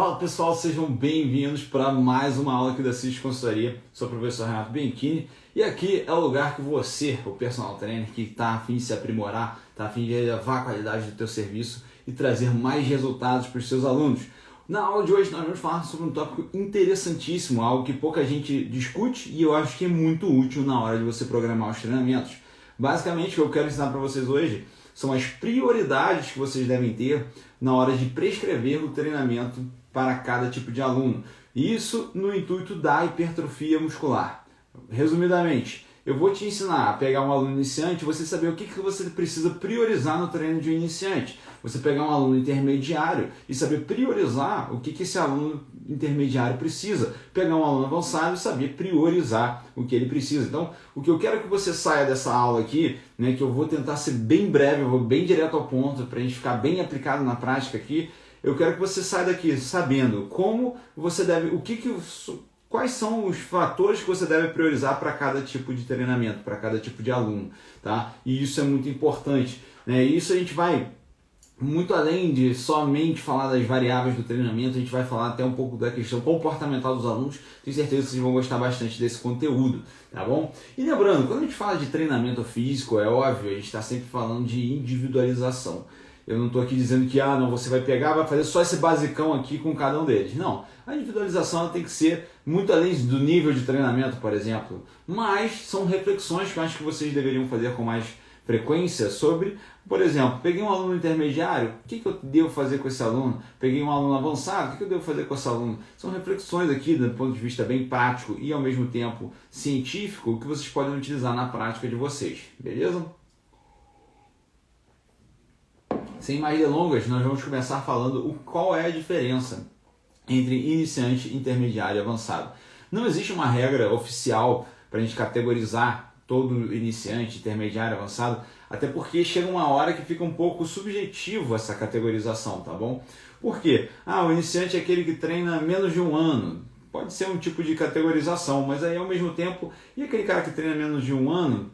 Fala pessoal, sejam bem-vindos para mais uma aula aqui da CIS Consultoria. Sou o professor Renato Bianchini e aqui é o lugar que você, o personal trainer que está a fim de se aprimorar, está a fim de elevar a qualidade do teu serviço e trazer mais resultados para os seus alunos. Na aula de hoje nós vamos falar sobre um tópico interessantíssimo, algo que pouca gente discute e eu acho que é muito útil na hora de você programar os treinamentos. Basicamente o que eu quero ensinar para vocês hoje são as prioridades que vocês devem ter na hora de prescrever o treinamento para cada tipo de aluno. Isso no intuito da hipertrofia muscular. Resumidamente, eu vou te ensinar a pegar um aluno iniciante, você saber o que você precisa priorizar no treino de um iniciante. Você pegar um aluno intermediário e saber priorizar o que esse aluno intermediário precisa. Pegar um aluno avançado e saber priorizar o que ele precisa. Então, o que eu quero que você saia dessa aula aqui, né, que eu vou tentar ser bem breve, eu vou bem direto ao ponto, para a gente ficar bem aplicado na prática aqui, eu quero que você saia daqui sabendo como você deve, quais são os fatores que você deve priorizar para cada tipo de treinamento, para cada tipo de aluno, tá? E isso é muito importante, né? Isso a gente vai muito além de somente falar das variáveis do treinamento, a gente vai falar até um pouco da questão comportamental dos alunos. Tenho certeza que vocês vão gostar bastante desse conteúdo, tá bom? E lembrando, quando a gente fala de treinamento físico, é óbvio, a gente está sempre falando de individualização. Eu não estou aqui dizendo que não, você vai pegar, vai fazer só esse basicão aqui com cada um deles. Não, a individualização tem que ser muito além do nível de treinamento, por exemplo. Mas são reflexões que eu acho que vocês deveriam fazer com mais frequência sobre, por exemplo, peguei um aluno intermediário, o que eu devo fazer com esse aluno? Peguei um aluno avançado, o que eu devo fazer com esse aluno? São reflexões aqui do ponto de vista bem prático e ao mesmo tempo científico que vocês podem utilizar na prática de vocês, beleza? Sem mais delongas, nós vamos começar falando qual é a diferença entre iniciante, intermediário e avançado. Não existe uma regra oficial para a gente categorizar todo iniciante, intermediário, avançado, até porque chega uma hora que fica um pouco subjetivo essa categorização, tá bom? Por quê? O iniciante é aquele que treina menos de um ano. Pode ser um tipo de categorização, mas aí ao mesmo tempo, e aquele cara que treina menos de um ano,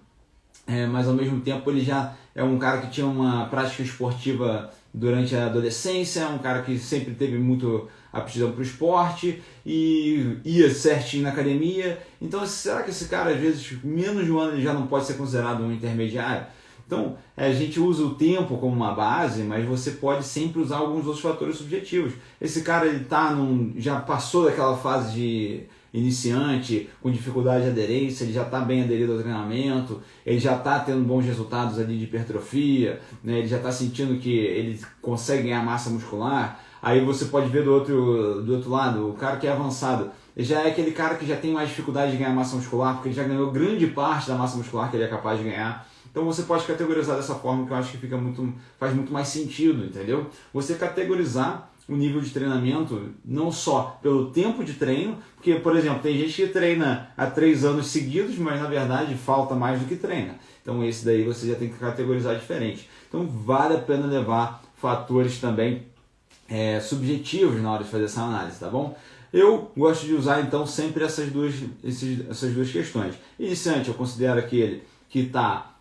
mas ao mesmo tempo ele já é um cara que tinha uma prática esportiva durante a adolescência, é um cara que sempre teve muito aptidão para o esporte e ia certinho na academia. Então será que esse cara, às vezes, menos de um ano ele já não pode ser considerado um intermediário? Então a gente usa o tempo como uma base, mas você pode sempre usar alguns outros fatores subjetivos. Esse cara ele já passou daquela fase de iniciante, com dificuldade de aderência, ele já está bem aderido ao treinamento, ele já está tendo bons resultados ali de hipertrofia, né? Ele já está sentindo que ele consegue ganhar massa muscular. Aí você pode ver do outro lado, o cara que é avançado, ele já é aquele cara que já tem mais dificuldade de ganhar massa muscular, porque ele já ganhou grande parte da massa muscular que ele é capaz de ganhar. Então você pode categorizar dessa forma, que eu acho que faz muito mais sentido, entendeu? Você categorizar o nível de treinamento não só pelo tempo de treino, porque, por exemplo, tem gente que treina há 3 anos seguidos, mas na verdade falta mais do que treina. Então esse daí você já tem que categorizar diferente. Então vale a pena levar fatores também subjetivos na hora de fazer essa análise, tá bom? Eu gosto de usar então sempre essas duas questões. Iniciante eu considero aquele que está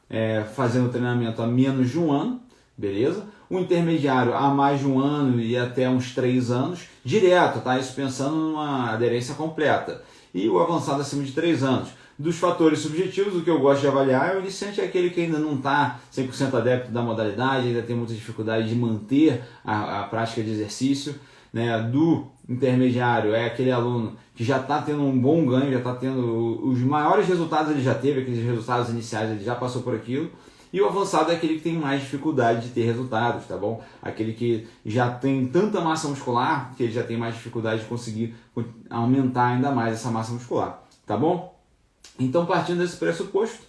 fazendo treinamento há menos de um ano, beleza? O intermediário há mais de um ano e até uns 3 anos, direto, tá? Isso pensando numa aderência completa. E o avançado acima de 3 anos. Dos fatores subjetivos, o que eu gosto de avaliar é o iniciante é aquele que ainda não está 100% adepto da modalidade, ainda tem muita dificuldade de manter a prática de exercício, né? Do intermediário é aquele aluno que já está tendo um bom ganho, já está tendo os maiores resultados ele já teve, aqueles resultados iniciais ele já passou por aquilo. E o avançado é aquele que tem mais dificuldade de ter resultados, tá bom? Aquele que já tem tanta massa muscular que ele já tem mais dificuldade de conseguir aumentar ainda mais essa massa muscular, tá bom? Então, partindo desse pressuposto,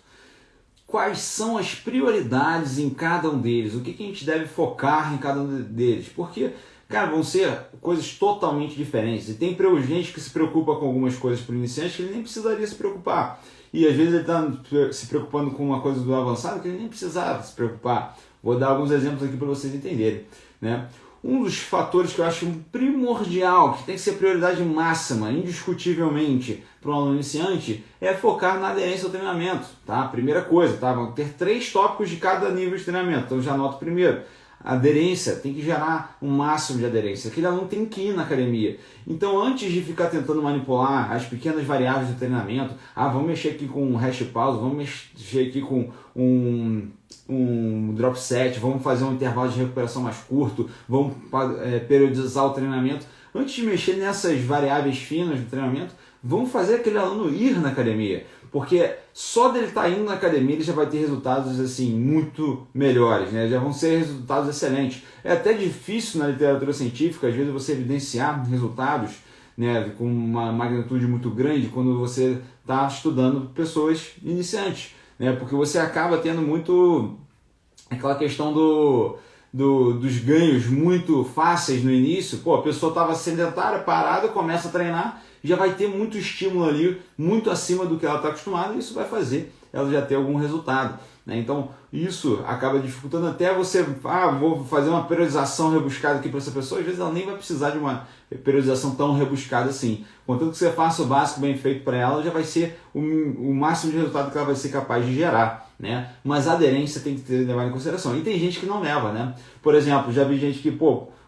quais são as prioridades em cada um deles? O que a gente deve focar em cada um deles? Porque, cara, vão ser coisas totalmente diferentes. E tem gente que se preocupa com algumas coisas para o iniciante que ele nem precisaria se preocupar. E às vezes ele está se preocupando com uma coisa do avançado que ele nem precisava se preocupar. Vou dar alguns exemplos aqui para vocês entenderem, né? Um dos fatores que eu acho primordial, que tem que ser prioridade máxima, indiscutivelmente, para um aluno iniciante, é focar na aderência ao treinamento, tá? Primeira coisa, tá? Vão ter 3 tópicos de cada nível de treinamento, então já anoto primeiro. aderência, tem que gerar um máximo de aderência. Aquele aluno tem que ir na academia. Então, antes de ficar tentando manipular as pequenas variáveis do treinamento, vamos mexer aqui com um hash pause, vamos mexer aqui com um drop set, vamos fazer um intervalo de recuperação mais curto, vamos periodizar o treinamento. Antes de mexer nessas variáveis finas do treinamento, vamos fazer aquele aluno ir na academia. Porque só dele estar indo na academia ele já vai ter resultados assim, muito melhores, né? Já vão ser resultados excelentes. É até difícil na literatura científica, às vezes, você evidenciar resultados, né, com uma magnitude muito grande quando você está estudando pessoas iniciantes, né? Porque você acaba tendo muito aquela questão dos ganhos muito fáceis no início. Pô, a pessoa estava sedentária, parada, começa a treinar, já vai ter muito estímulo ali, muito acima do que ela está acostumada, e isso vai fazer ela já ter algum resultado, né? Então isso acaba dificultando até você, vou fazer uma periodização rebuscada aqui para essa pessoa, às vezes ela nem vai precisar de uma periodização tão rebuscada assim. Contanto que você faça o básico bem feito para ela, já vai ser o máximo de resultado que ela vai ser capaz de gerar, né? Mas a aderência tem que ter levado em consideração. E tem gente que não leva, né? Por exemplo, já vi gente que,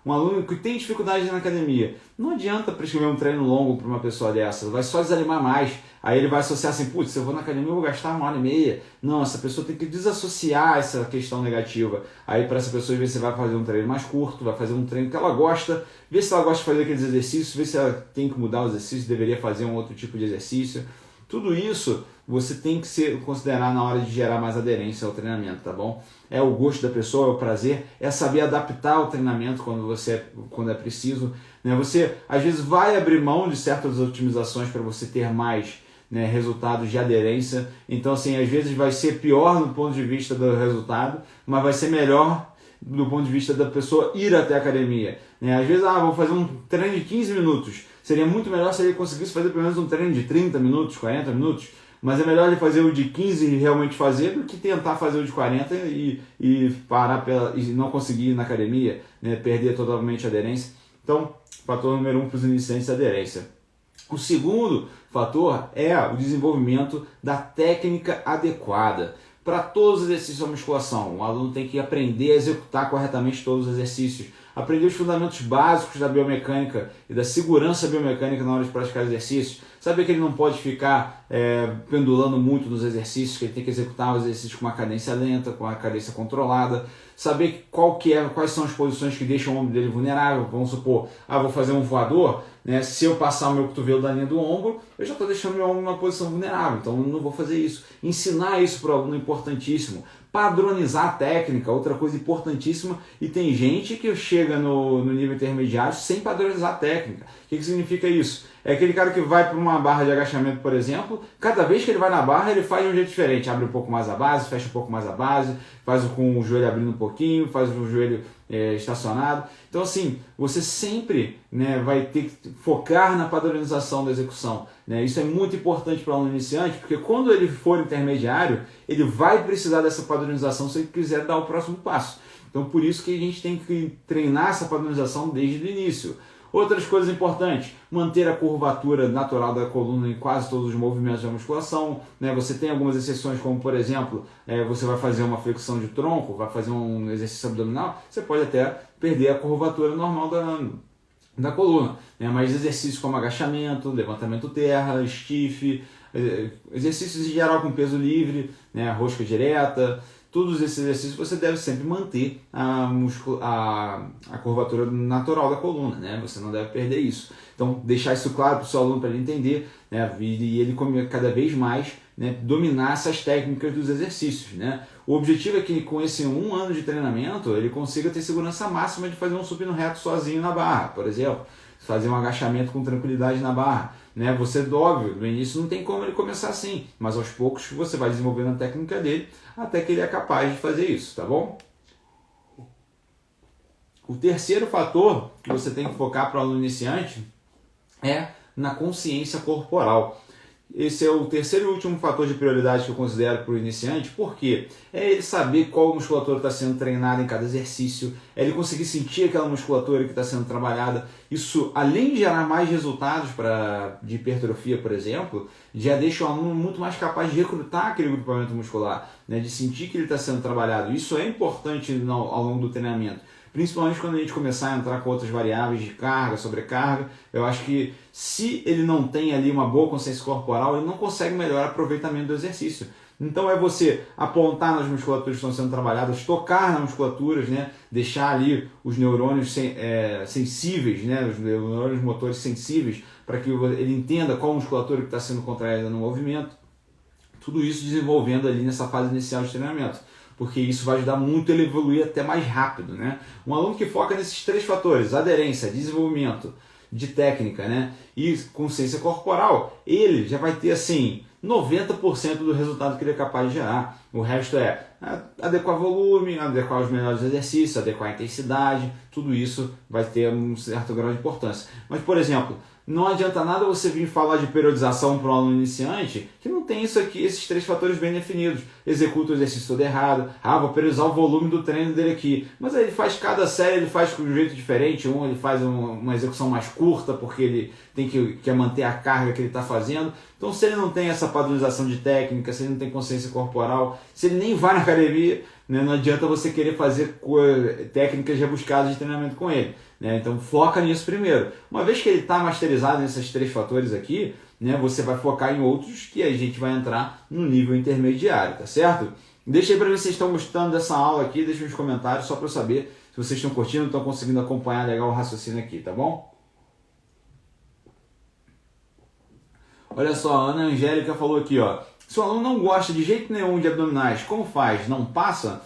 um aluno que tem dificuldade na academia, não adianta prescrever um treino longo para uma pessoa dessa, vai só desanimar mais. Aí ele vai associar assim, putz, se eu vou na academia eu vou gastar 1h30. Não, essa pessoa tem que desassociar essa questão negativa. Aí para essa pessoa, às vezes, você vai fazer um treino mais curto, vai fazer um treino que ela gosta, ver se ela gosta de fazer aqueles exercícios, ver se ela tem que mudar os exercícios, deveria fazer um outro tipo de exercício. Tudo isso você tem que considerar na hora de gerar mais aderência ao treinamento, tá bom? É o gosto da pessoa, é o prazer, é saber adaptar o treinamento quando é preciso, né? Você, às vezes, vai abrir mão de certas otimizações para você ter mais, né, resultados de aderência. Então, assim, às vezes vai ser pior do ponto de vista do resultado, mas vai ser melhor do ponto de vista da pessoa ir até a academia, né? Às vezes, vou fazer um treino de 15 minutos. Seria muito melhor se ele conseguisse fazer pelo menos um treino de 30 minutos, 40 minutos. Mas é melhor ele fazer o de 15 e realmente fazer do que tentar fazer o de 40 e parar e não conseguir ir na academia, né? Perder totalmente a aderência. Então, fator número 1 para os iniciantes é a aderência. O segundo fator é o desenvolvimento da técnica adequada. Para todos os exercícios da musculação, o aluno tem que aprender a executar corretamente todos os exercícios, aprender os fundamentos básicos da biomecânica e da segurança biomecânica na hora de praticar exercícios, saber que ele não pode ficar pendulando muito nos exercícios, que ele tem que executar os exercícios com uma cadência lenta, com uma cadência controlada, saber quais são as posições que deixam o ombro dele vulnerável. Vamos supor, vou fazer um voador, né? Se eu passar o meu cotovelo da linha do ombro, eu já estou deixando meu ombro numa posição vulnerável, então eu não vou fazer isso. Ensinar isso para o aluno é importantíssimo. Padronizar a técnica, outra coisa importantíssima, e tem gente que chega no nível intermediário sem padronizar a técnica. O que significa isso? É aquele cara que vai para uma barra de agachamento, por exemplo, cada vez que ele vai na barra, ele faz de um jeito diferente, abre um pouco mais a base, fecha um pouco mais a base, faz com o joelho abrindo um pouquinho, faz o joelho estacionado. Então, assim, você sempre, né, vai ter que focar na padronização da execução, né? Isso é muito importante para o aluno iniciante, porque quando ele for intermediário, ele vai precisar dessa padronização se ele quiser dar o próximo passo. Então, por isso que a gente tem que treinar essa padronização desde o início. Outras coisas importantes, manter a curvatura natural da coluna em quase todos os movimentos da musculação, né? Você tem algumas exceções, como por exemplo, você vai fazer uma flexão de tronco, vai fazer um exercício abdominal, você pode até perder a curvatura normal da coluna, né? Mas exercícios como agachamento, levantamento terra, stiff, exercícios em geral com peso livre, né? Rosca direta, todos esses exercícios você deve sempre manter a curvatura natural da coluna, né? Você não deve perder isso. Então, deixar isso claro para o seu aluno, para ele entender, né? E ele cada vez mais, né, dominar essas técnicas dos exercícios, né? O objetivo é que com esse 1 ano de treinamento ele consiga ter segurança máxima de fazer um supino reto sozinho na barra, por exemplo. Fazer um agachamento com tranquilidade na barra, né? Você, óbvio, no início não tem como ele começar assim, mas aos poucos você vai desenvolvendo a técnica dele até que ele é capaz de fazer isso, tá bom? O terceiro fator que você tem que focar para o aluno iniciante é na consciência corporal. esse é o terceiro e último fator de prioridade que eu considero para o iniciante, porque é ele saber qual musculatura está sendo treinada em cada exercício, é ele conseguir sentir aquela musculatura que está sendo trabalhada. Isso, além de gerar mais resultados de hipertrofia, por exemplo, já deixa o aluno muito mais capaz de recrutar aquele grupamento muscular, né, de sentir que ele está sendo trabalhado. Isso é importante ao longo do treinamento. Principalmente quando a gente começar a entrar com outras variáveis de carga, sobrecarga, eu acho que se ele não tem ali uma boa consciência corporal, ele não consegue melhorar o aproveitamento do exercício. Então é você apontar nas musculaturas que estão sendo trabalhadas, tocar nas musculaturas, né? Deixar ali os neurônios sensíveis, né? Os neurônios motores sensíveis, para que ele entenda qual musculatura que está sendo contraída no movimento. Tudo isso desenvolvendo ali nessa fase inicial de treinamento, porque isso vai ajudar muito ele a evoluir até mais rápido, né? Um aluno que foca nesses três fatores, aderência, desenvolvimento de técnica, né, e consciência corporal, ele já vai ter assim 90% do resultado que ele é capaz de gerar. O resto é adequar volume, adequar os melhores exercícios, adequar a intensidade, tudo isso vai ter um certo grau de importância. Mas, por exemplo, não adianta nada você vir falar de periodização para um aluno iniciante que não tem isso aqui, esses três fatores bem definidos. Executa o exercício todo errado, vou periodizar o volume do treino dele aqui. Mas aí ele faz cada série, ele faz de um jeito diferente. Ele faz uma execução mais curta porque ele tem que manter a carga que ele está fazendo. Então, se ele não tem essa padronização de técnica, se ele não tem consciência corporal, se ele nem vai na academia, né, não adianta você querer fazer técnicas rebuscadas de treinamento com ele, né? Então foca nisso primeiro. Uma vez que ele está masterizado nesses três fatores aqui, né, você vai focar em outros que a gente vai entrar no nível intermediário, tá certo? Deixa aí para ver se vocês estão gostando dessa aula aqui, deixa nos comentários só para eu saber se vocês estão curtindo, estão conseguindo acompanhar legal o raciocínio aqui, tá bom? Olha só, a Ana Angélica falou aqui, ó. Se o aluno não gosta de jeito nenhum de abdominais, como faz? Não passa?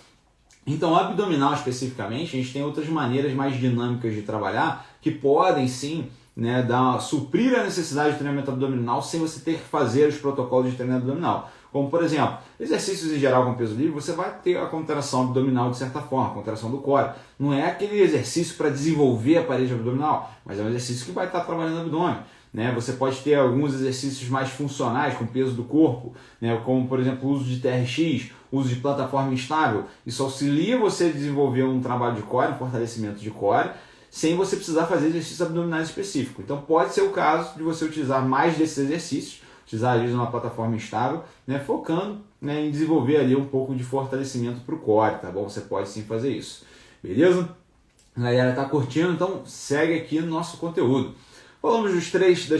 Então, abdominal especificamente, a gente tem outras maneiras mais dinâmicas de trabalhar que podem sim, né, suprir a necessidade de treinamento abdominal sem você ter que fazer os protocolos de treinamento abdominal. Como, por exemplo, exercícios em geral com peso livre, você vai ter a contração abdominal de certa forma, a contração do core. Não é aquele exercício para desenvolver a parede abdominal, mas é um exercício que vai estar trabalhando o abdômen. Né? Você pode ter alguns exercícios mais funcionais com peso do corpo, né? Como, por exemplo, o uso de TRX, uso de plataforma instável. Isso auxilia você a desenvolver um trabalho de core, um fortalecimento de core, sem você precisar fazer exercícios abdominais específicos. Então pode ser o caso de você utilizar mais desses exercícios, utilizar ali uma plataforma instável, né? Focando, né, em desenvolver ali um pouco de fortalecimento para o core, tá bom? Você pode sim fazer isso, beleza? A galera tá curtindo, então segue aqui no nosso conteúdo. Falamos das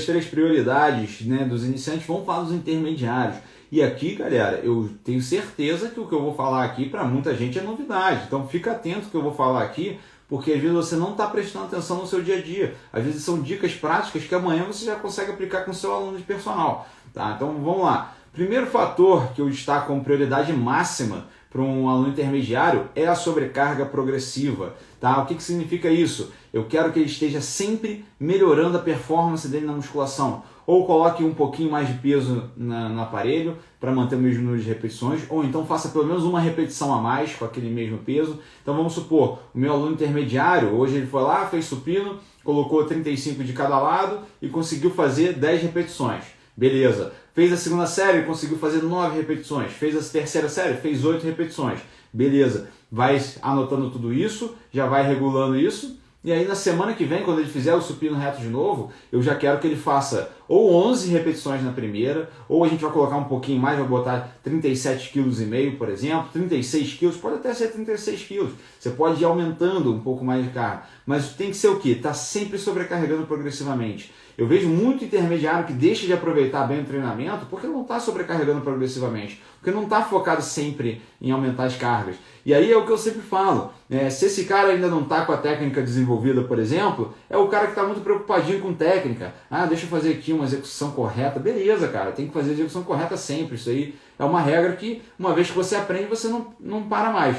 três prioridades, né, dos iniciantes, vamos falar dos intermediários. E aqui, galera, eu tenho certeza que o que eu vou falar aqui para muita gente é novidade. Então fica atento que eu vou falar aqui, porque às vezes você não está prestando atenção no seu dia a dia. Às vezes são dicas práticas que amanhã você já consegue aplicar com o seu aluno de personal. Tá? Então vamos lá. Primeiro fator que eu destaco como prioridade máxima para um aluno intermediário é a sobrecarga progressiva. Tá? O que significa isso? Eu quero que ele esteja sempre melhorando a performance dele na musculação. Ou coloque um pouquinho mais de peso no aparelho para manter o mesmo número de repetições, ou então faça pelo menos uma repetição a mais com aquele mesmo peso. Então vamos supor, o meu aluno intermediário, hoje ele foi lá, fez supino, colocou 35 de cada lado e conseguiu fazer 10 repetições. Beleza. Fez a segunda série, conseguiu fazer 9 repetições. Fez a terceira série, fez 8 repetições. Beleza. Vai anotando tudo isso, já vai regulando isso. E aí na semana que vem, quando ele fizer o supino reto de novo, eu já quero que ele faça ou 11 repetições na primeira, ou a gente vai colocar um pouquinho mais, vai botar 37,5 kg, por exemplo, 36 kg, pode até ser 36 kg. Você pode ir aumentando um pouco mais de carga, mas tem que ser o quê? Tá sempre sobrecarregando progressivamente. Eu vejo muito intermediário que deixa de aproveitar bem o treinamento porque não está sobrecarregando progressivamente, porque não está focado sempre em aumentar as cargas. E aí é o que eu sempre falo, se esse cara ainda não está com a técnica desenvolvida, por exemplo, é o cara que está muito preocupadinho com técnica. Deixa eu fazer aqui uma execução correta. Beleza, cara, tem que fazer a execução correta sempre. Isso aí é uma regra que, uma vez que você aprende, você não para mais.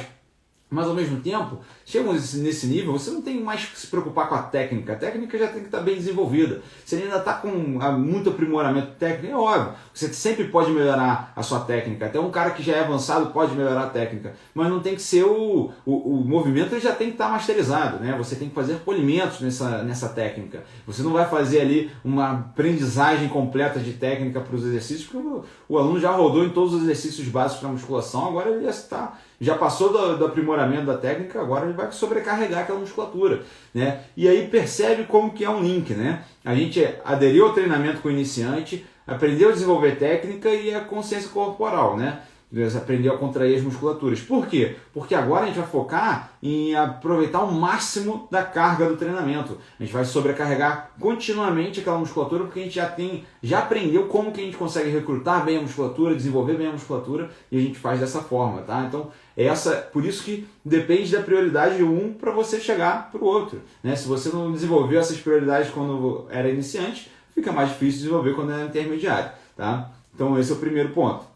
Mas ao mesmo tempo, chegamos nesse nível, você não tem mais que se preocupar com a técnica já tem que estar bem desenvolvida. Se ele ainda está com muito aprimoramento técnico, é óbvio, você sempre pode melhorar a sua técnica. Até um cara que já é avançado pode melhorar a técnica, mas não tem que ser o movimento, ele já tem que estar masterizado, né? Você tem que fazer polimentos nessa técnica. Você não vai fazer ali uma aprendizagem completa de técnica para os exercícios, porque o aluno já rodou em todos os exercícios básicos para musculação, agora ele já passou do aprimoramento da técnica, agora ele vai sobrecarregar aquela musculatura, né? E aí percebe como que é um link, né? A gente aderiu ao treinamento com o iniciante, aprendeu a desenvolver técnica e a consciência corporal, né? Aprendeu a contrair as musculaturas. Por quê? Porque agora a gente vai focar em aproveitar o máximo da carga do treinamento. A gente vai sobrecarregar continuamente aquela musculatura, porque a gente já aprendeu como que a gente consegue recrutar bem a musculatura, desenvolver bem a musculatura, e a gente faz dessa forma, tá? Então, por isso que depende da prioridade de um para você chegar para o outro, né? Se você não desenvolveu essas prioridades quando era iniciante, fica mais difícil desenvolver quando é intermediário, tá? Então esse é o primeiro ponto.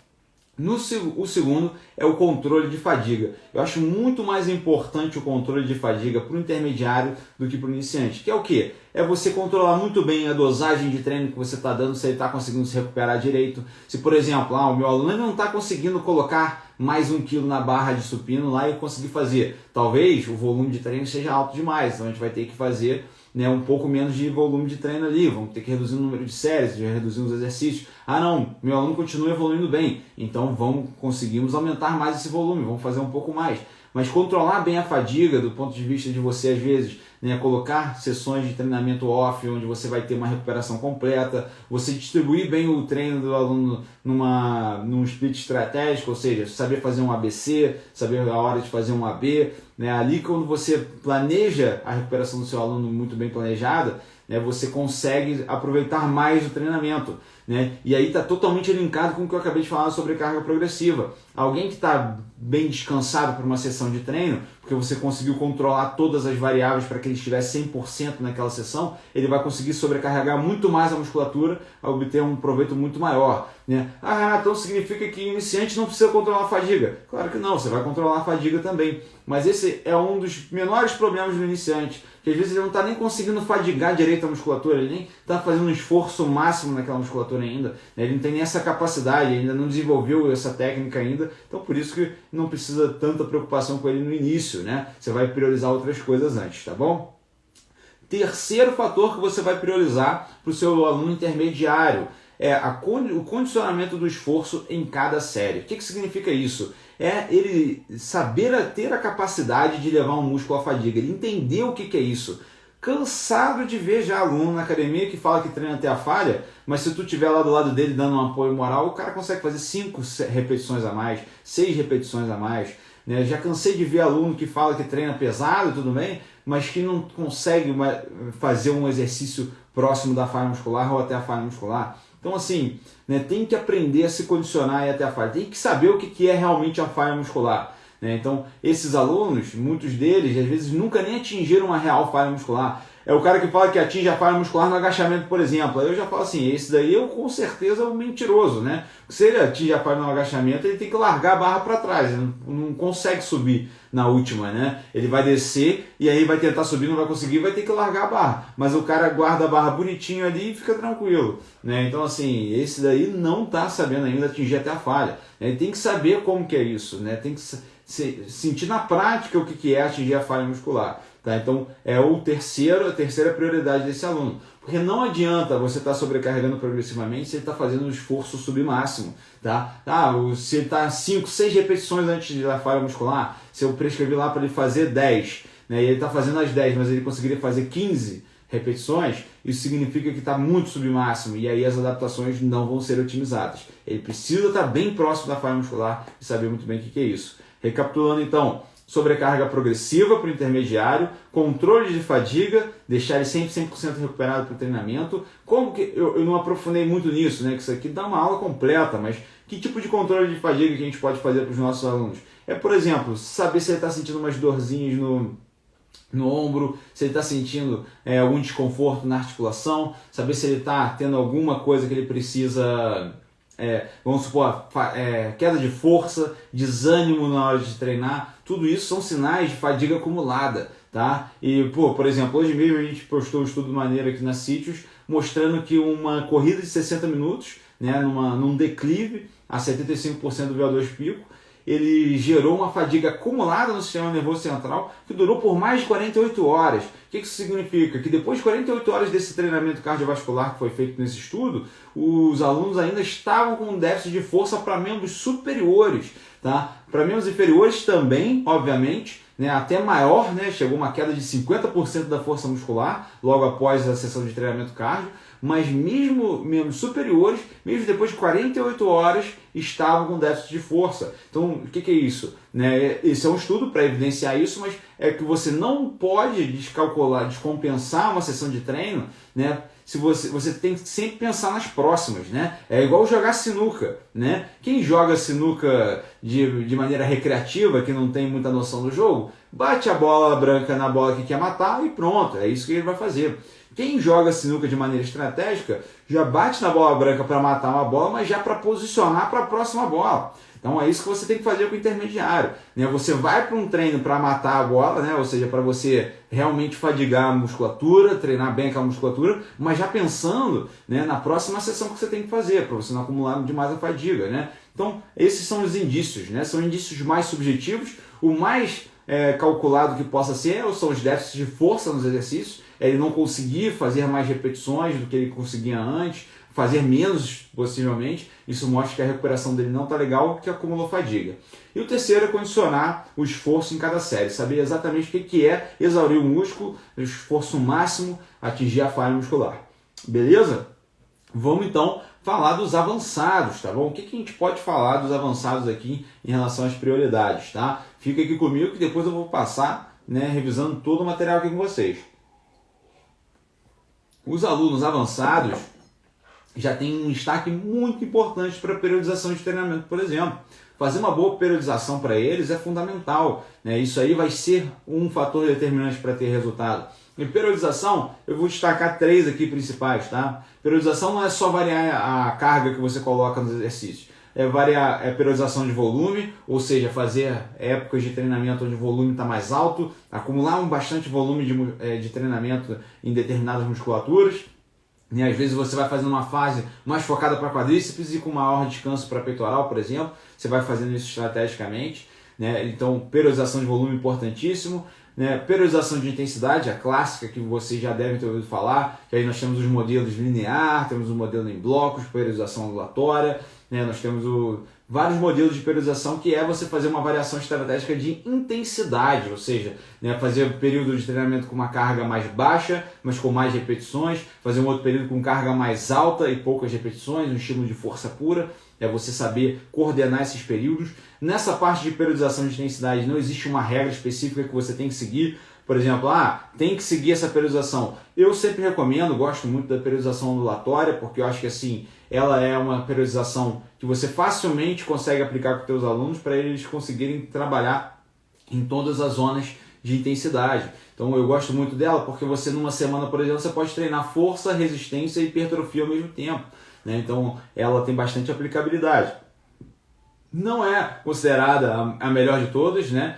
O segundo é o controle de fadiga. Eu acho muito mais importante o controle de fadiga para o intermediário do que para o iniciante. Que é o quê? É você controlar muito bem a dosagem de treino que você está dando, se ele está conseguindo se recuperar direito. Se, por exemplo, o meu aluno não está conseguindo colocar mais 1 kg na barra de supino lá e conseguir fazer. Talvez o volume de treino seja alto demais, então a gente vai ter que fazer, né, um pouco menos de volume de treino ali, vamos ter que reduzir o número de séries, reduzir os exercícios. Não, meu aluno continua evoluindo bem, então conseguimos aumentar mais esse volume, vamos fazer um pouco mais. Mas controlar bem a fadiga do ponto de vista de você, às vezes, né, colocar sessões de treinamento off, onde você vai ter uma recuperação completa, você distribuir bem o treino do aluno num split estratégico, ou seja, saber fazer um ABC, saber a hora de fazer um AB, né, ali quando você planeja a recuperação do seu aluno muito bem planejada, né, você consegue aproveitar mais o treinamento, né? E aí está totalmente linkado com o que eu acabei de falar sobre carga progressiva. Alguém que está bem descansado para uma sessão de treino, porque você conseguiu controlar todas as variáveis para que ele estivesse 100% naquela sessão, ele vai conseguir sobrecarregar muito mais a musculatura, a obter um proveito muito maior, né? Então significa que o iniciante não precisa controlar a fadiga? Claro que não, você vai controlar a fadiga também, mas esse é um dos menores problemas do iniciante, que às vezes ele não está nem conseguindo fadigar direito a musculatura, ele nem está fazendo um esforço máximo naquela musculatura ainda, né? Ele não tem nem essa capacidade, ainda não desenvolveu essa técnica ainda, então por isso que não precisa tanta preocupação com ele no início, né? Você vai priorizar outras coisas antes, tá bom? Terceiro fator que você vai priorizar para o seu aluno intermediário é o condicionamento do esforço em cada série. O que significa isso? É ele saber ter a capacidade de levar um músculo à fadiga, ele entender o que é isso. Cansado de ver já aluno na academia que fala que treina até a falha, mas se tu estiver lá do lado dele dando um apoio moral, o cara consegue fazer 5 repetições a mais, 6 repetições a mais, né? Já cansei de ver aluno que fala que treina pesado, tudo bem, mas que não consegue fazer um exercício próximo da falha muscular ou até a falha muscular. Então assim, né, tem que aprender a se condicionar e até a falha, tem que saber o que é realmente a falha muscular. Então, esses alunos, muitos deles, às vezes nunca nem atingiram uma real falha muscular. É o cara que fala que atinge a falha muscular no agachamento, por exemplo. Aí eu já falo assim, esse daí é com certeza um mentiroso, né? Se ele atinge a falha no agachamento, ele tem que largar a barra para trás, ele não consegue subir na última, né? Ele vai descer e aí vai tentar subir, não vai conseguir, vai ter que largar a barra. Mas o cara guarda a barra bonitinho ali e fica tranquilo, né? Então assim, esse daí não está sabendo ainda atingir até a falha. Ele tem que saber como que é isso, né? Tem que sentir na prática o que é atingir a falha muscular. Tá? Então é a terceira prioridade desse aluno. Porque não adianta você estar sobrecarregando progressivamente se ele está fazendo um esforço submáximo. Tá? Se ele está 5, 6 repetições antes da falha muscular, se eu prescrevi lá para ele fazer 10, né, e ele está fazendo as 10, mas ele conseguiria fazer 15 repetições, isso significa que está muito submáximo e aí as adaptações não vão ser otimizadas. Ele precisa estar bem próximo da falha muscular e saber muito bem o que é isso. Recapitulando então, sobrecarga progressiva para o intermediário, controle de fadiga, deixar ele sempre 100% recuperado para o treinamento. Como que eu não aprofundei muito nisso, né? Que isso aqui dá uma aula completa, mas que tipo de controle de fadiga que a gente pode fazer para os nossos alunos? É, por exemplo, saber se ele está sentindo umas dorzinhas no ombro, se ele está sentindo algum desconforto na articulação, saber se ele está tendo alguma coisa que ele precisa vamos supor, queda de força, desânimo na hora de treinar, tudo isso são sinais de fadiga acumulada, tá? E, por exemplo, hoje mesmo a gente postou um estudo maneiro aqui na Sítios, mostrando que uma corrida de 60 minutos, né, num declive a 75% do VO2 pico, ele gerou uma fadiga acumulada no sistema nervoso central que durou por mais de 48 horas. O que isso significa? Que depois de 48 horas desse treinamento cardiovascular que foi feito nesse estudo, os alunos ainda estavam com um déficit de força para membros superiores. Tá? Para membros inferiores também, obviamente, né, até maior, né, chegou uma queda de 50% da força muscular logo após a sessão de treinamento cardio, mas mesmo membros superiores, mesmo depois de 48 horas, estavam com déficit de força. Então, o que é isso? Né, esse é um estudo para evidenciar isso, mas é que você não pode descompensar uma sessão de treino, né? Se você tem que sempre pensar nas próximas, né? É igual jogar sinuca, né? Quem joga sinuca de maneira recreativa, que não tem muita noção do jogo, bate a bola branca na bola que quer matar e pronto, é isso que ele vai fazer. Quem joga sinuca de maneira estratégica já bate na bola branca para matar uma bola, mas já para posicionar para a próxima bola. Então é isso que você tem que fazer com o intermediário, né? Você vai para um treino para matar a bola, né? Ou seja, para você realmente fadigar a musculatura, treinar bem aquela musculatura, mas já pensando, né, na próxima sessão que você tem que fazer, para você não acumular demais a fadiga, né? Então esses são os indícios, né? São indícios mais subjetivos. O mais calculado que possa ser são os déficits de força nos exercícios, ele não conseguir fazer mais repetições do que ele conseguia antes, fazer menos possivelmente, isso mostra que a recuperação dele não está legal, que acumulou fadiga. E o terceiro é condicionar o esforço em cada série, saber exatamente o que é exaurir o músculo, o esforço máximo, atingir a falha muscular. Beleza? Vamos então falar dos avançados, tá bom? O que a gente pode falar dos avançados aqui em relação às prioridades, tá? Fica aqui comigo que depois eu vou passar, né, revisando todo o material aqui com vocês. Os alunos avançados já têm um destaque muito importante para a periodização de treinamento, por exemplo. Fazer uma boa periodização para eles é fundamental, né? Isso aí vai ser um fator determinante para ter resultado. Em periodização, eu vou destacar 3 aqui principais, tá? Periodização não é só variar a carga que você coloca nos exercícios. Variar a periodização de volume, ou seja, fazer épocas de treinamento onde o volume está mais alto, acumular bastante volume de treinamento em determinadas musculaturas. E às vezes você vai fazendo uma fase mais focada para quadríceps e com maior descanso para peitoral, por exemplo. Você vai fazendo isso estrategicamente, né? Então, periodização de volume importantíssimo. Né, periodização de intensidade, a clássica que vocês já devem ter ouvido falar, que aí nós temos os modelos linear, temos o modelo em blocos, periodização ondulatória, né, nós temos vários modelos de periodização que é você fazer uma variação estratégica de intensidade, ou seja, né, fazer um período de treinamento com uma carga mais baixa, mas com mais repetições, fazer um outro período com carga mais alta e poucas repetições, um estímulo de força pura. É você saber coordenar esses períodos. Nessa parte de periodização de intensidade não existe uma regra específica que você tem que seguir. Por exemplo, tem que seguir essa periodização. Eu sempre recomendo, gosto muito da periodização ondulatória, porque eu acho que assim, ela é uma periodização que você facilmente consegue aplicar com os seus alunos para eles conseguirem trabalhar em todas as zonas de intensidade. Então eu gosto muito dela porque você numa semana, por exemplo, você pode treinar força, resistência e hipertrofia ao mesmo tempo. Então ela tem bastante aplicabilidade. Não é considerada a melhor de todas, né?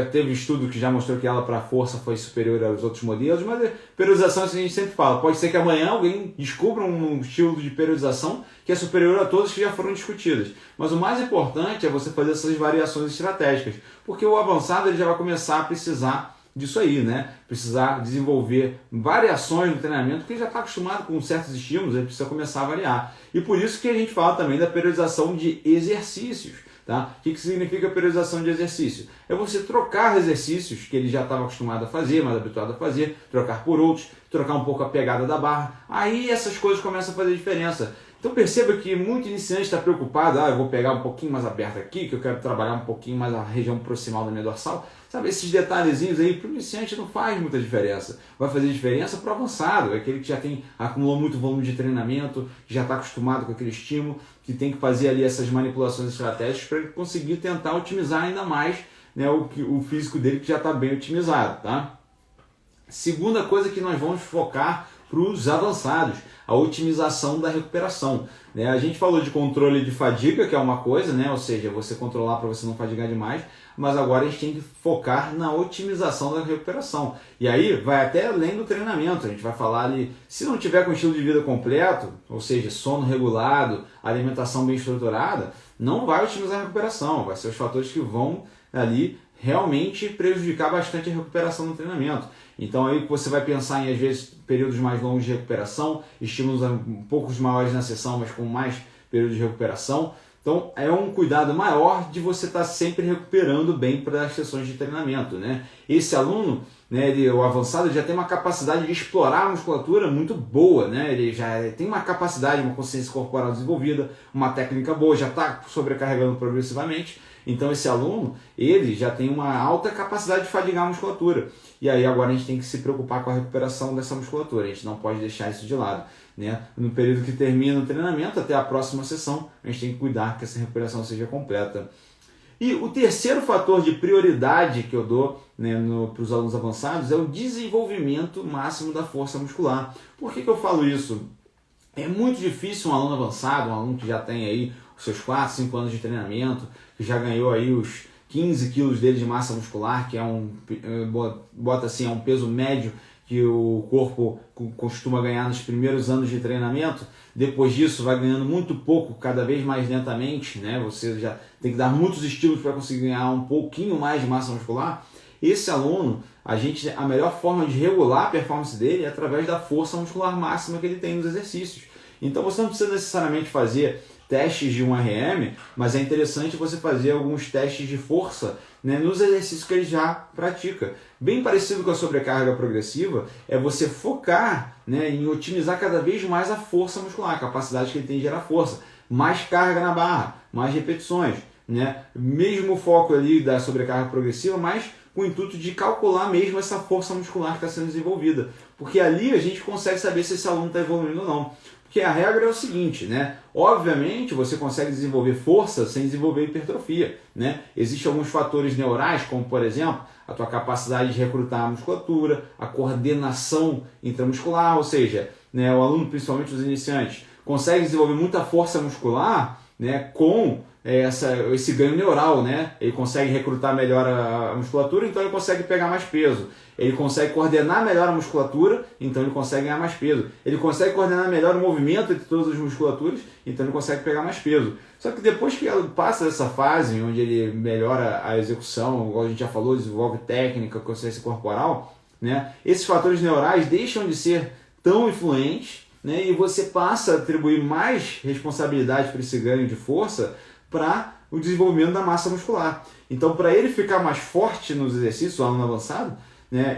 Teve estudo que já mostrou que ela para força foi superior aos outros modelos, mas a periodização, assim, a gente sempre fala, pode ser que amanhã alguém descubra um estilo de periodização que é superior a todas que já foram discutidas. Mas o mais importante é você fazer essas variações estratégicas, porque o avançado ele já vai começar a precisar disso aí, né? Precisar desenvolver variações no treinamento, porque ele já está acostumado com certos estímulos, ele precisa começar a variar. E por isso que a gente fala também da periodização de exercícios, tá? O que significa periodização de exercício? É você trocar exercícios que ele já estava acostumado a fazer, mais habituado a fazer, trocar por outros, trocar um pouco a pegada da barra. Aí essas coisas começam a fazer diferença. Então perceba que muito iniciante está preocupado, eu vou pegar um pouquinho mais aberto aqui, que eu quero trabalhar um pouquinho mais a região proximal da minha dorsal. Sabe, esses detalhezinhos aí para o iniciante não faz muita diferença. Vai fazer diferença para o avançado, aquele que já acumulou muito volume de treinamento, que já está acostumado com aquele estímulo, que tem que fazer ali essas manipulações estratégicas para ele conseguir tentar otimizar ainda mais, né, o físico dele que já está bem otimizado, tá? Segunda coisa que nós vamos focar para os avançados, a otimização da recuperação. A gente falou de controle de fadiga, que é uma coisa, ou seja, você controlar para você não fadigar demais, mas agora a gente tem que focar na otimização da recuperação. E aí vai até além do treinamento, a gente vai falar ali, se não tiver com estilo de vida completo, ou seja, sono regulado, alimentação bem estruturada, não vai otimizar a recuperação, vai ser os fatores que vão ali realmente prejudicar bastante a recuperação no treinamento. Então aí você vai pensar em, às vezes, períodos mais longos de recuperação, estímulos um pouco maiores na sessão, mas com mais períodos de recuperação. Então é um cuidado maior de você estar sempre recuperando bem para as sessões de treinamento. Esse aluno, o avançado, já tem uma capacidade de explorar a musculatura muito boa, ele já tem uma capacidade, uma consciência corporal desenvolvida, uma técnica boa, já está sobrecarregando progressivamente. Então esse aluno, ele já tem uma alta capacidade de fadigar a musculatura. E aí agora a gente tem que se preocupar com a recuperação dessa musculatura, a gente não pode deixar isso de lado. No período que termina o treinamento, até a próxima sessão, a gente tem que cuidar que essa recuperação seja completa. E o terceiro fator de prioridade que eu dou para os alunos avançados é o desenvolvimento máximo da força muscular. Por que eu falo isso? É muito difícil um aluno avançado, um aluno que já tem aí os seus 4, 5 anos de treinamento, que já ganhou aí os 15 quilos dele de massa muscular, que é bota assim, é um peso médio que o corpo costuma ganhar nos primeiros anos de treinamento. Depois disso vai ganhando muito pouco, cada vez mais lentamente, Você já tem que dar muitos estímulos para conseguir ganhar um pouquinho mais de massa muscular. Esse aluno, a melhor forma de regular a performance dele é através da força muscular máxima que ele tem nos exercícios. Então você não precisa necessariamente fazer testes de um RM, mas é interessante você fazer alguns testes de força nos exercícios que ele já pratica. Bem parecido com a sobrecarga progressiva, é você focar em otimizar cada vez mais a força muscular, a capacidade que ele tem de gerar força. Mais carga na barra, mais repetições. Mesmo foco ali da sobrecarga progressiva, mas com o intuito de calcular mesmo essa força muscular que está sendo desenvolvida. Porque ali a gente consegue saber se esse aluno está evoluindo ou não. Porque a regra é o seguinte, obviamente você consegue desenvolver força sem desenvolver hipertrofia, Existem alguns fatores neurais, como por exemplo, a tua capacidade de recrutar a musculatura, a coordenação intramuscular, ou seja, o aluno, principalmente os iniciantes, consegue desenvolver muita força muscular com esse ganho neural, Ele consegue recrutar melhor a musculatura, então ele consegue pegar mais peso. Ele consegue coordenar melhor a musculatura, então ele consegue ganhar mais peso. Ele consegue coordenar melhor o movimento entre todas as musculaturas, então ele consegue pegar mais peso. Só que depois que ele passa dessa fase, onde ele melhora a execução, igual a gente já falou, desenvolve técnica, consciência corporal, esses fatores neurais deixam de ser tão influentes, e você passa a atribuir mais responsabilidade para esse ganho de força para o desenvolvimento da massa muscular. Então, para ele ficar mais forte nos exercícios, o aluno avançado,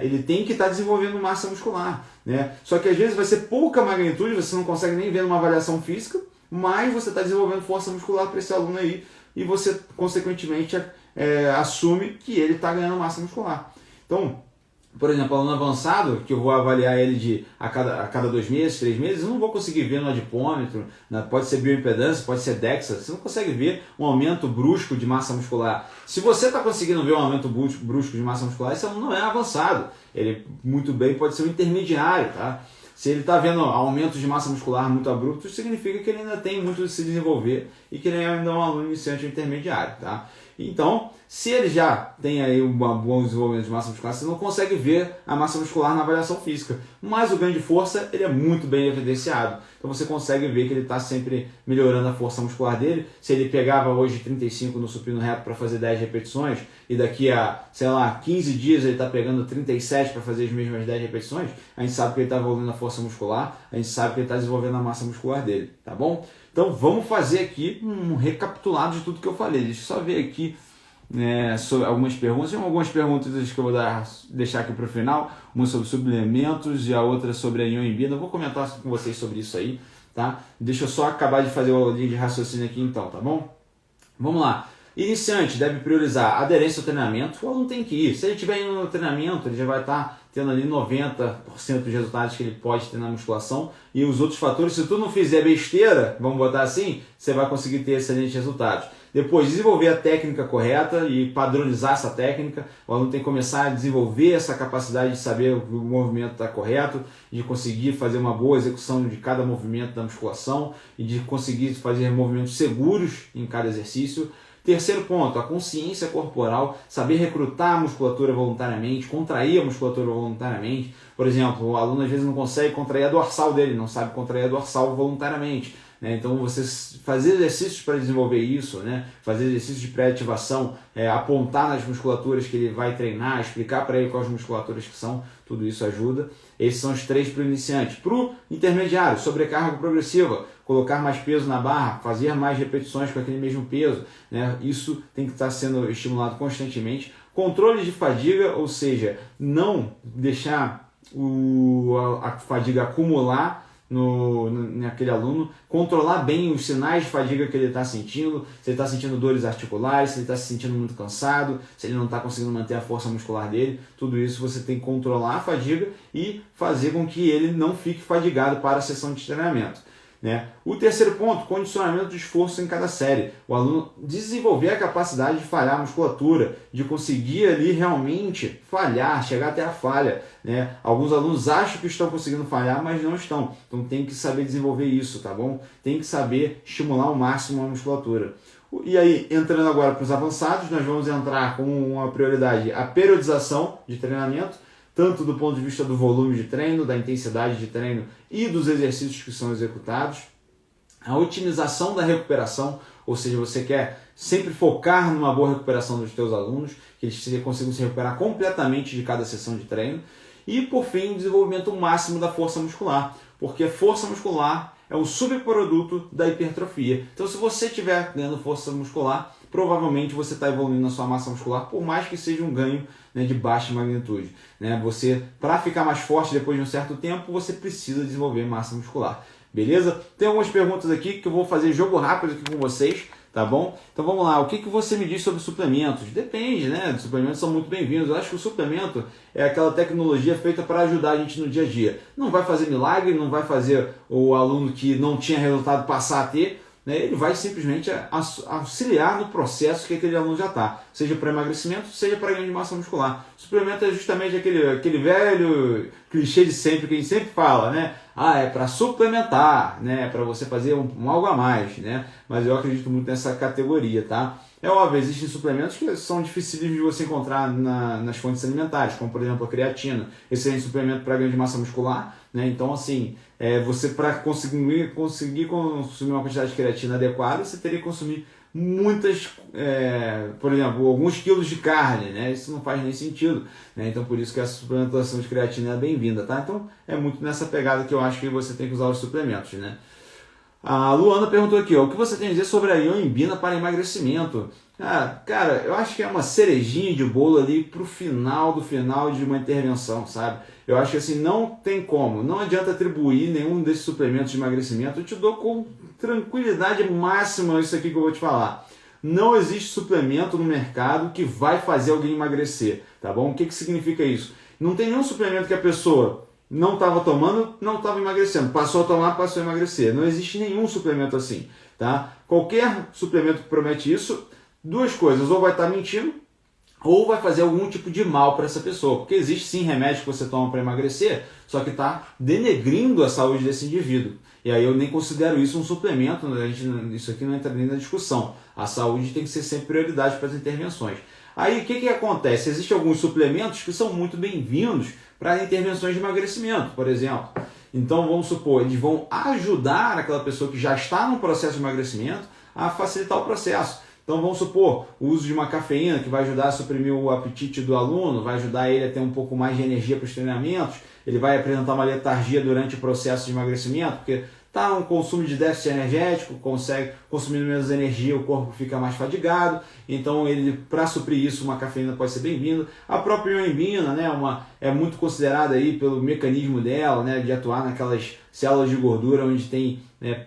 ele tem que estar desenvolvendo massa muscular. Só que às vezes vai ser pouca magnitude, você não consegue nem ver numa avaliação física, mas você está desenvolvendo força muscular para esse aluno aí e você, consequentemente, assume que ele está ganhando massa muscular. Então, por exemplo, aluno avançado, que eu vou avaliar ele a cada 2 meses, 3 meses, eu não vou conseguir ver no adipômetro, pode ser bioimpedância, pode ser DEXA, você não consegue ver um aumento brusco de massa muscular. Se você está conseguindo ver um aumento brusco de massa muscular, esse aluno não é avançado, ele muito bem pode ser um intermediário, tá? Se ele está vendo aumentos de massa muscular muito abruptos, significa que ele ainda tem muito de se desenvolver e que ele ainda é um aluno iniciante ou intermediário, tá? Então, se ele já tem aí um bom desenvolvimento de massa muscular, você não consegue ver a massa muscular na avaliação física. Mas o ganho de força, ele é muito bem evidenciado. Então você consegue ver que ele está sempre melhorando a força muscular dele. Se ele pegava hoje 35 no supino reto para fazer 10 repetições, e daqui a, 15 dias ele está pegando 37 para fazer as mesmas 10 repetições, a gente sabe que ele está evoluindo a força muscular, a gente sabe que ele está desenvolvendo a massa muscular dele, tá bom? Então vamos fazer aqui um recapitulado de tudo que eu falei. Deixa eu só ver aqui sobre algumas perguntas. Tem algumas perguntas que eu vou deixar aqui para o final. Uma sobre suplementos e a outra sobre a ioimbina. Eu vou comentar com vocês sobre isso aí, tá? Deixa eu só acabar de fazer a linha de raciocínio aqui então, tá bom? Vamos lá. Iniciante deve priorizar aderência ao treinamento, o aluno tem que ir. Se ele estiver indo no treinamento, ele já vai estar tendo ali 90% dos resultados que ele pode ter na musculação, e os outros fatores, se tu não fizer besteira, vamos botar assim, você vai conseguir ter excelentes resultados. Depois, desenvolver a técnica correta e padronizar essa técnica. O aluno tem que começar a desenvolver essa capacidade de saber que o movimento está correto, de conseguir fazer uma boa execução de cada movimento da musculação e de conseguir fazer movimentos seguros em cada exercício. Terceiro ponto, a consciência corporal, saber recrutar a musculatura voluntariamente, contrair a musculatura voluntariamente. Por exemplo, o aluno às vezes não consegue contrair a dorsal dele, não sabe contrair a dorsal voluntariamente. Então, você fazer exercícios para desenvolver isso, né? Fazer exercícios de pré-ativação, apontar nas musculaturas que ele vai treinar, explicar para ele quais musculaturas que são, tudo isso ajuda. Esses são os 3 para o iniciante. Para o intermediário, sobrecarga progressiva, colocar mais peso na barra, fazer mais repetições com aquele mesmo peso, né? Isso tem que estar sendo estimulado constantemente. Controle de fadiga, ou seja, não deixar a fadiga acumular naquele aluno, controlar bem os sinais de fadiga que ele está sentindo, se ele está sentindo dores articulares, se ele está se sentindo muito cansado, se ele não está conseguindo manter a força muscular dele, tudo isso você tem que controlar a fadiga e fazer com que ele não fique fadigado para a sessão de treinamento. O terceiro ponto, condicionamento de esforço em cada série. O aluno desenvolver a capacidade de falhar a musculatura, de conseguir ali realmente falhar, chegar até a falha. Alguns alunos acham que estão conseguindo falhar, mas não estão. Então tem que saber desenvolver isso, tá bom? Tem que saber estimular ao máximo a musculatura. E aí, entrando agora para os avançados, nós vamos entrar com uma prioridade a periodização de treinamento, tanto do ponto de vista do volume de treino, da intensidade de treino e dos exercícios que são executados. A otimização da recuperação, ou seja, você quer sempre focar numa boa recuperação dos teus alunos, que eles consigam se recuperar completamente de cada sessão de treino. E, por fim, o desenvolvimento máximo da força muscular, porque força muscular é um subproduto da hipertrofia. Então, se você estiver ganhando força muscular, provavelmente você está evoluindo a sua massa muscular, por mais que seja um ganho de baixa magnitude. Você, para ficar mais forte depois de um certo tempo, você precisa desenvolver massa muscular. Beleza? Tem algumas perguntas aqui que eu vou fazer jogo rápido aqui com vocês, tá bom? Então vamos lá, o que você me diz sobre suplementos? Depende, né? Os suplementos são muito bem-vindos. Eu acho que o suplemento é aquela tecnologia feita para ajudar a gente no dia a dia. Não vai fazer milagre, não vai fazer o aluno que não tinha resultado passar a ter, ele vai simplesmente auxiliar no processo que aquele aluno já está, seja para emagrecimento, seja para ganho de massa muscular. O suplemento é justamente aquele velho clichê de sempre, que a gente sempre fala, é para suplementar, para você fazer um algo a mais, mas eu acredito muito nessa categoria, tá? É óbvio, existem suplementos que são difíceis de você encontrar nas fontes alimentares, como por exemplo a creatina. Esse é um suplemento para ganho de massa muscular, então assim, você para conseguir consumir uma quantidade de creatina adequada, você teria que consumir muitas, por exemplo, alguns quilos de carne, isso não faz nem sentido, então por isso que a suplementação de creatina é bem-vinda, tá? Então é muito nessa pegada que eu acho que você tem que usar os suplementos, A Luana perguntou aqui, o que você tem a dizer sobre a ioimbina para emagrecimento? Cara, eu acho que é uma cerejinha de bolo ali pro final de uma intervenção, sabe? Eu acho que assim, não tem como, não adianta atribuir nenhum desses suplementos de emagrecimento. Eu te dou com tranquilidade máxima isso aqui que eu vou te falar. Não existe suplemento no mercado que vai fazer alguém emagrecer, tá bom? O que significa isso? Não tem nenhum suplemento que a pessoa não estava tomando, não estava emagrecendo. Passou a tomar, passou a emagrecer. Não existe nenhum suplemento assim, tá? Qualquer suplemento que promete isso, duas coisas, ou vai estar mentindo, ou vai fazer algum tipo de mal para essa pessoa. Porque existe sim remédio que você toma para emagrecer, só que está denegrindo a saúde desse indivíduo. E aí eu nem considero isso um suplemento, isso aqui não entra nem na discussão. A saúde tem que ser sempre prioridade para as intervenções. Aí o que acontece? Existem alguns suplementos que são muito bem-vindos para intervenções de emagrecimento, por exemplo. Então vamos supor, eles vão ajudar aquela pessoa que já está no processo de emagrecimento a facilitar o processo. Então vamos supor, o uso de uma cafeína que vai ajudar a suprimir o apetite do aluno, vai ajudar ele a ter um pouco mais de energia para os treinamentos, ele vai apresentar uma letargia durante o processo de emagrecimento, porque está um consumo de déficit energético, consegue consumir menos energia, o corpo fica mais fadigado, então para suprir isso uma cafeína pode ser bem-vinda. A própria ioimbina, é muito considerada aí pelo mecanismo dela, de atuar naquelas células de gordura onde tem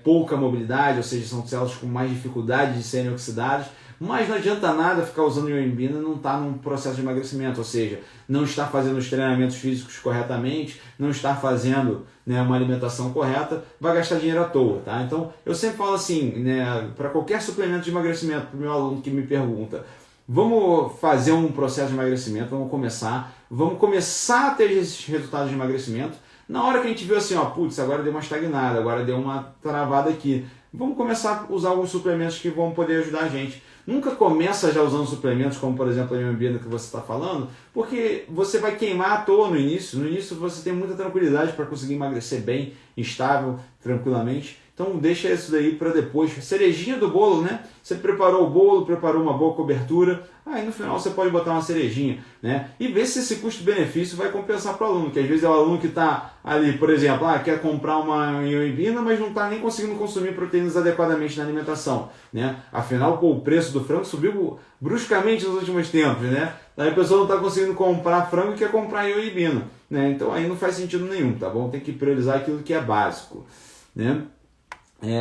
pouca mobilidade, ou seja, são células com mais dificuldade de serem oxidadas, Mas não adianta nada ficar usando ioimbina e não estar num processo de emagrecimento, ou seja, não estar fazendo os treinamentos físicos corretamente, não estar fazendo, né, uma alimentação correta, vai gastar dinheiro à toa, tá? Então, eu sempre falo assim, né, para qualquer suplemento de emagrecimento, para o meu aluno que me pergunta, vamos fazer um processo de emagrecimento, vamos começar a ter esses resultados de emagrecimento. Na hora que a gente vê assim, ó, putz, agora deu uma estagnada, agora deu uma travada aqui, vamos começar a usar alguns suplementos que vão poder ajudar a gente. Nunca começa já usando suplementos como, por exemplo, a ioimbina que você está falando, porque você vai queimar à toa no início. No início você tem muita tranquilidade para conseguir emagrecer bem, estável, tranquilamente. Então deixa isso daí para depois. Cerejinha do bolo, né? Você preparou o bolo, preparou uma boa cobertura, aí no final você pode botar uma cerejinha, né? E ver se esse custo-benefício vai compensar para o aluno, que às vezes é o aluno que está ali, por exemplo, quer comprar uma ioimbina, mas não está nem conseguindo consumir proteínas adequadamente na alimentação, né? Afinal, pô, o preço do frango subiu bruscamente nos últimos tempos, né? Aí a pessoa não está conseguindo comprar frango e quer comprar ioimbina, né? Então aí não faz sentido nenhum, tá bom? Tem que priorizar aquilo que é básico, né?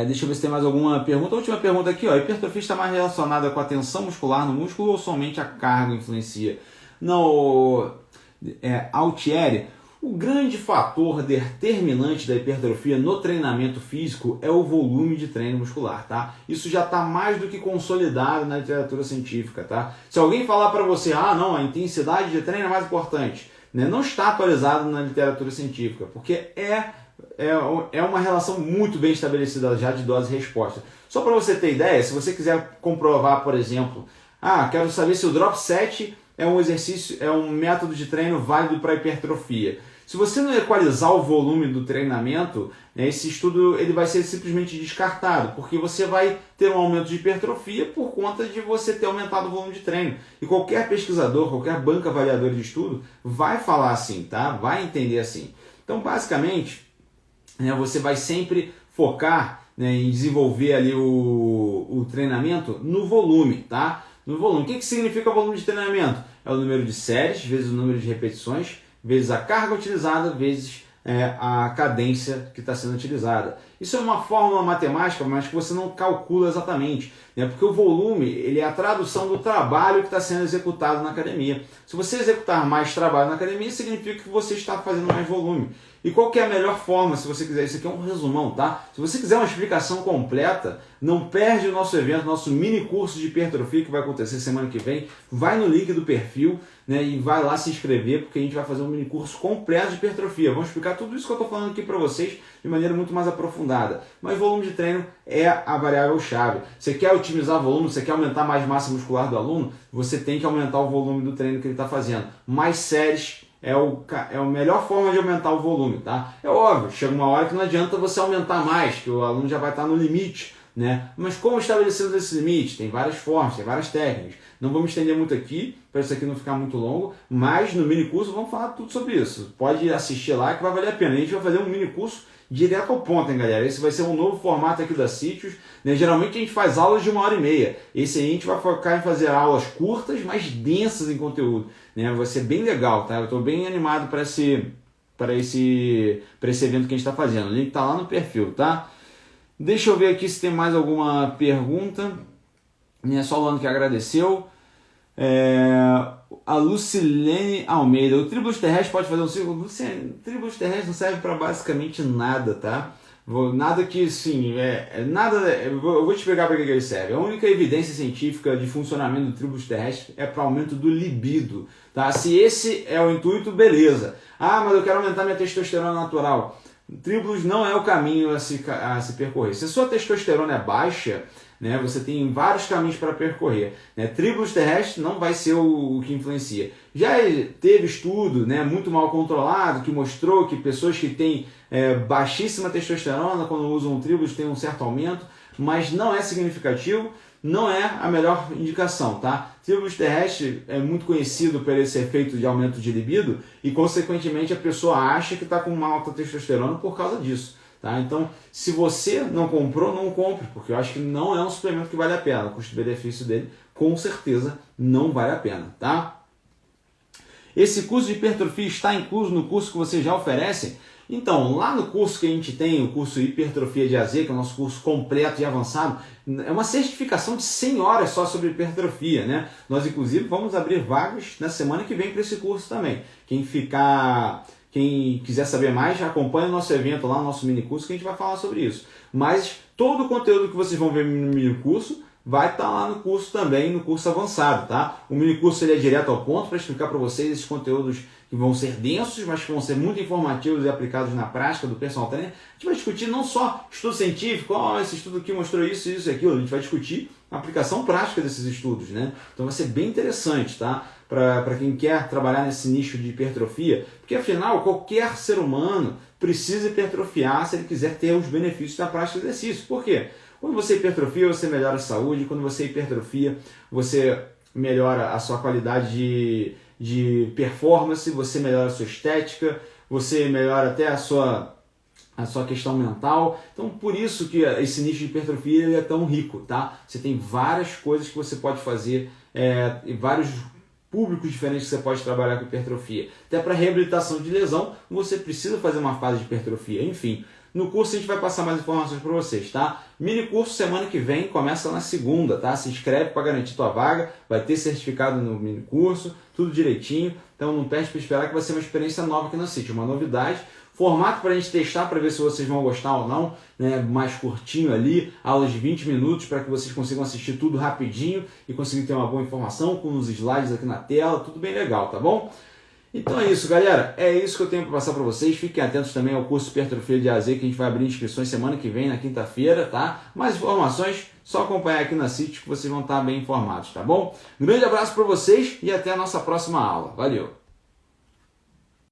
Deixa eu ver se tem mais alguma pergunta. A última pergunta aqui, ó. A hipertrofia está mais relacionada com a tensão muscular no músculo ou somente a carga influencia? Não, Altieri, o grande fator determinante da hipertrofia no treinamento físico é o volume de treino muscular, tá? Isso já está mais do que consolidado na literatura científica, tá? Se alguém falar para você, não, a intensidade de treino é mais importante, né? Não está atualizado na literatura científica, porque é uma relação muito bem estabelecida já de dose e resposta. Só para você ter ideia, se você quiser comprovar, por exemplo, quero saber se o drop set é um exercício, é um método de treino válido para hipertrofia. Se você não equalizar o volume do treinamento, né, esse estudo ele vai ser simplesmente descartado, porque você vai ter um aumento de hipertrofia por conta de você ter aumentado o volume de treino. E qualquer pesquisador, qualquer banca avaliadora de estudo vai falar assim, tá? Vai entender assim. Então, basicamente, você vai sempre focar, né, em desenvolver ali o treinamento no volume, tá? No volume. O que significa o volume de treinamento? É o número de séries, vezes o número de repetições, vezes a carga utilizada, vezes a cadência que está sendo utilizada. Isso é uma fórmula matemática, mas que você não calcula exatamente, né? Porque o volume ele é a tradução do trabalho que está sendo executado na academia. Se você executar mais trabalho na academia, significa que você está fazendo mais volume. E qual que é a melhor forma, se você quiser? Isso aqui é um resumão, tá? Se você quiser uma explicação completa, não perde o nosso evento, nosso mini curso de hipertrofia que vai acontecer semana que vem. Vai no link do perfil, né, e vai lá se inscrever, porque a gente vai fazer um mini curso completo de hipertrofia. Vamos explicar tudo isso que eu estou falando aqui para vocês de maneira muito mais aprofundada. Mas volume de treino é a variável-chave. Você quer otimizar o volume, você quer aumentar mais massa muscular do aluno, você tem que aumentar o volume do treino que ele está fazendo. Mais séries é a melhor forma de aumentar o volume, tá? É óbvio, chega uma hora que não adianta você aumentar mais, que o aluno já vai estar no limite, né? Mas como estabelecemos esse limite? Tem várias formas, tem várias técnicas. Não vamos estender muito aqui, para isso aqui não ficar muito longo, mas no mini curso vamos falar tudo sobre isso. Pode assistir lá que vai valer a pena. A gente vai fazer um mini curso direto ao ponto, hein, galera? Esse vai ser um novo formato aqui da Sítios, né? Geralmente a gente faz aulas de 1h30. Esse aí a gente vai focar em fazer aulas curtas, mas densas em conteúdo, né? Vai ser bem legal, tá? Eu estou bem animado para esse evento que a gente está fazendo. O link está lá no perfil, tá? Deixa eu ver aqui se tem mais alguma pergunta. Só o Lano que agradeceu. A Lucilene Almeida. O tribulus terrestre pode fazer um ciclo? Luciane, tribulus terrestre não serve para basicamente nada, tá? Nada que, sim, eu vou te explicar para que ele serve. A única evidência científica de funcionamento do tribulus terrestre é para aumento do libido, tá? Se esse é o intuito, beleza. Mas eu quero aumentar minha testosterona natural. Tribulus não é o caminho a se percorrer. Se a sua testosterona é baixa, né, você tem vários caminhos para percorrer, né? Tribulus terrestre não vai ser o que influencia. Já teve estudo, né, muito mal controlado que mostrou que pessoas que têm baixíssima testosterona, quando usam o tribulus, tem um certo aumento, mas não é significativo, não é a melhor indicação, tá? Tribulus terrestre é muito conhecido por esse efeito de aumento de libido e, consequentemente, a pessoa acha que está com uma alta testosterona por causa disso. Tá? Então, se você não comprou, não compre, porque eu acho que não é um suplemento que vale a pena. O custo-benefício dele, com certeza, não vale a pena. Tá? Esse curso de hipertrofia está incluso no curso que você já oferece? Então, lá no curso que a gente tem, o curso Hipertrofia de AZ, que é o nosso curso completo e avançado, é uma certificação de 100 horas só sobre hipertrofia, né? Nós, inclusive, vamos abrir vagas na semana que vem para esse curso também. Quem quiser saber mais, acompanha o nosso evento lá, o nosso mini curso, que a gente vai falar sobre isso. Mas todo o conteúdo que vocês vão ver no mini curso vai estar lá no curso também, no curso avançado, tá? O mini curso ele é direto ao ponto para explicar para vocês esses conteúdos que vão ser densos, mas que vão ser muito informativos e aplicados na prática do personal trainer. A gente vai discutir não só estudo científico, esse estudo aqui mostrou isso, isso e aquilo, a gente vai discutir a aplicação prática desses estudos, né? Então vai ser bem interessante, tá? Para quem quer trabalhar nesse nicho de hipertrofia, porque afinal qualquer ser humano precisa hipertrofiar se ele quiser ter os benefícios da prática do exercício. Por quê? Quando você hipertrofia, você melhora a saúde. Quando você hipertrofia, você melhora a sua qualidade de performance, você melhora a sua estética, você melhora até a sua questão mental. Então, por isso que esse nicho de hipertrofia ele é tão rico, tá? Você tem várias coisas que você pode fazer, e vários públicos diferentes que você pode trabalhar com hipertrofia. Até para reabilitação de lesão, você precisa fazer uma fase de hipertrofia. Enfim, no curso a gente vai passar mais informações para vocês, tá? Mini curso semana que vem, começa na segunda, tá? Se inscreve para garantir tua vaga, vai ter certificado no mini curso, tudo direitinho. Então não perde para esperar que vai ser uma experiência nova aqui na City, uma novidade. Formato para a gente testar, para ver se vocês vão gostar ou não, né? Mais curtinho ali, aulas de 20 minutos para que vocês consigam assistir tudo rapidinho e conseguir ter uma boa informação com os slides aqui na tela, tudo bem legal, tá bom? Então é isso, galera. É isso que eu tenho para passar para vocês. Fiquem atentos também ao curso Hipertrofia de AZ, que a gente vai abrir inscrições semana que vem, na quinta-feira, tá? Mais informações, só acompanhar aqui na City que vocês vão estar bem informados, tá bom? Um grande abraço para vocês e até a nossa próxima aula. Valeu!